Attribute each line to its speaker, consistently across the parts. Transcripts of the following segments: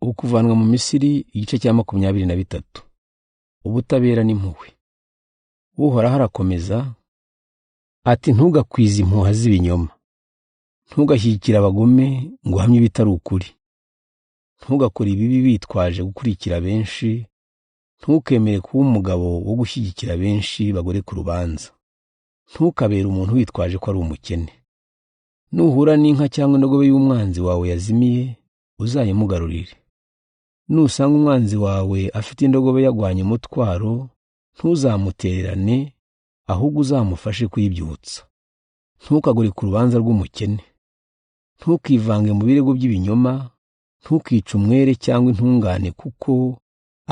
Speaker 1: Ukuvanwa mu Misiri, igice cya 23. Ubutabera n'impuhwe. Uhoraho arakomeza ati, ntugakwize impuha z'ibinyoma, ntugashyigikire abagome ngo uhamye ibitari ukuri, ntugakore ibibi bitwaje gukurikira benshi, ntukemere kuba umugabo wo gushyigikira benshi bagore ku rubanza, ntukabere umuntu witwaje ko ari umukene. Nuhura n'inka cyangwa indogobe y'umwanzi wawe yazimiye, uzayimugarurire. Nusanga umwanzi wawe afite indogobe yagwanye umutwaro, ntuzamutererane, ahubwo uzamufashe kuyibyutsa. Ntukagore ku rubanza rw'umukene, ntukivange mu birego by'ibinyoma, ntukice umwere cyangwa intungane, kuko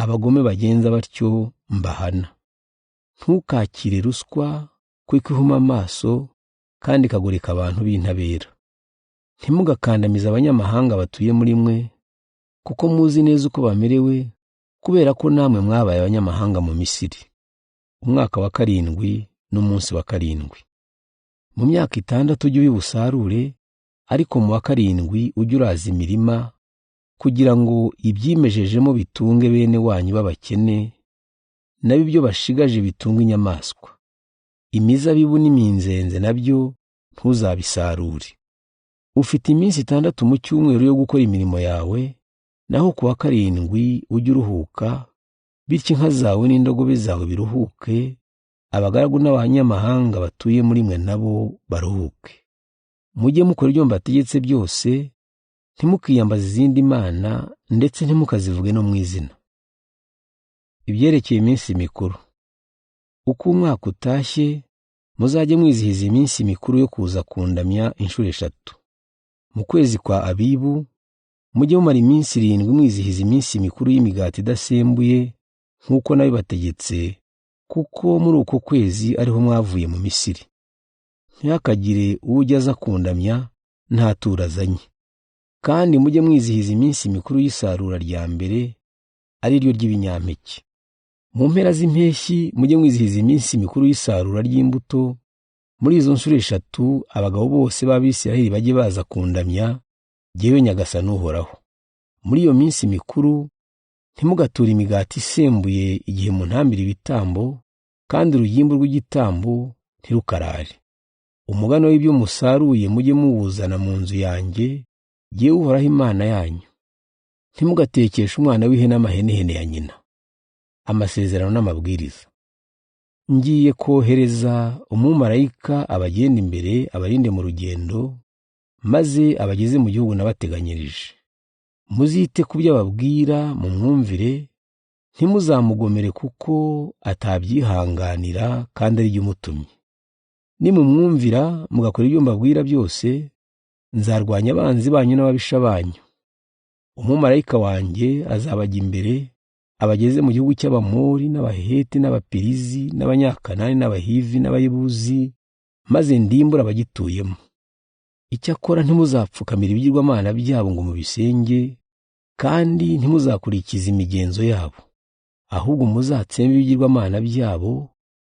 Speaker 1: abagome bagenza batyo mbahana. Ntukakire ruswa, kuko ihuma amaso kandi ikagoreka abantu b'intabera. Ntimugakandamize abanyamahanga batuye muri mwe, kuko muzi neza uko bamerewe, kubera ko namwe mwabaye abanyamahanga mu Misiri. Umwaka wa 7 n'umunsi wa 7. Mu myaka 6 ujye ubusarure, ariko mu wa 7 ujye uraza imirima, kugira ngo ibyimejejemo bitunge bene wanyu b'abakene, nabo ibyo bashigaje bitunga inyamaswa. Imizabibu n'iminzenze nabyo ntuzabisarure. Ufite iminsi 6 mu cyumweru yo gukora imirimo yawe, naho ku wa 7 ujye uruhuka, bityo inka zawe n'indogobe zawe biruhuke, abagaragu n'abanyamahanga batuye muri mwe nabo baruhuke. Mujye mukora ibyo mbategetse byose, ntimukiyambaze izindi mana, ndetse ntimukazivuge no mu izina. Ibyerekeye iminsi mikuru. Uko umwaka utashye, muzajye mwizihiza iminsi mikuru yo kuza kundamya inshuro 3. Mu kwezi kwa Abibu, mujye mumara iminsi 7 mwizihiza iminsi mikuru y'imigati idasembuye, nk'uko nabibategetse, kuko muri uko kwezi ariho mwavuye mu Misiri. Ntihakagire ujya aza kundamya nta turo azanye. Kandi mujye mwizihiza iminsi mikuru y'isarura rya mbere, ari ryo ry'ibinyampeke. Mu mpera z'impeshyi mujye mwizihiza iminsi mikuru y'isarura ry'imbuto. Muri izo nshuro 3 abagabo bose b'Abisiraheli bajye baza kundamya jyewe Nyagasani Uhoraho. Muri iyo minsi mikuru ntimugature imigati isembuye igihe muntambira ibitambo, kandi urugimbu rw'igitambo ntirukarare. Umugano w'ibyo musaruye mujye muwuzana mu nzu yanjye, jyewe Uhoraho Imana yanyu. Ntimugatekeshe umwana w'ihene amahenehene ya nyina. Amasezerano n'amabwiriza. Ngiye kohereza umumarayika abagenda imbere, abarinde mu rugendo, maze abageze mu gihugu nabateganyirije. Muzite ku byo ababwira mu mwumvire, ntimuzamugomere kuko atabyihanganira kandi ari umutumye. Nimumwumvira mugakora ibyo mbabwira byose, nzarwanya abanzi banyu n'ababisha banyu. Umumarayika wanjye azabajya imbere, abageze mu gihugu cy'Abamori n'Abaheti n'Abaperizi n'Abanyakanani n'Abahivi n'Abayebuzi, maze ndimbura abagituyemo. Icyakora ntimuzapfukamira ibigirwamana byabo ngo mubisenge, kandi ntimuzakurikiza imigenzo yabo, ahubwo muzatsembe ibigirwamana byabo,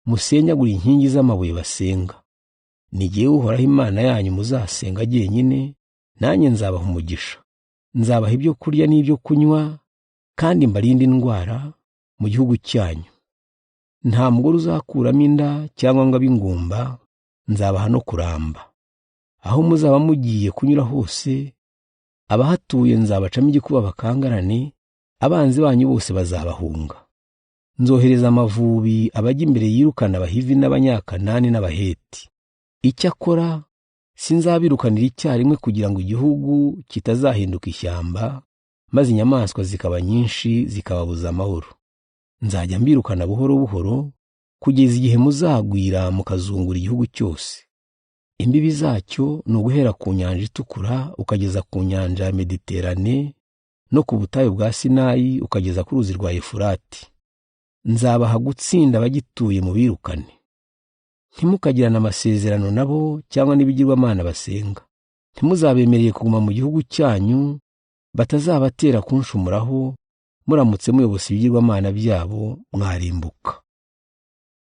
Speaker 1: musenyagure inkingi z'amabuye basenga. Ni jyewe Uhoraho Imana yanyu muzasenga jyenyine, nanjye nzabaha umugisha. Nzabaha ibyo kurya n'ibyo kunywa, kandi mbarinde indwara mu gihugu cyanyu. Nta mugore uzakuramo inda cyangwa ngo abe ingumba, nzabaha no kuramba. Aho muzaba mugiye kunyura hose, abahatuye nzabacamo igikuba bakangarane, abanzi banyu bose bazabahunga. Nzohereza amavubi abajya imbere yirukana Abahivi n'Abanyakanani n'Abaheti. Icyakora sinzabirukanira icyarimwe kugira ngo igihugu kitazahinduka ishyamba, maze inyamaswa zikaba nyinshi zikababuza amahoro. Nzajya mbirukana buhoro buhoro, kugeza igihe muzagwira mukazungura igihugu cyose. Imbibi zacyo ni uguhera ku nyanja itukura ukageza ku nyanja ya Mediterane, no ku butayu bwa Sinayi ukageza ku ruzi rwa Efurati. Nzabaha gutsinda abagituye mu birukane. Ntimukagirana amasezerano nabo cyangwa n'ibigirwamana basenga. Ntimuzabemereye kuguma mu gihugu cyanyu, batazabatera kunshumuraho, muramutse muyobose ibigirwamana byabo mwarimbuka.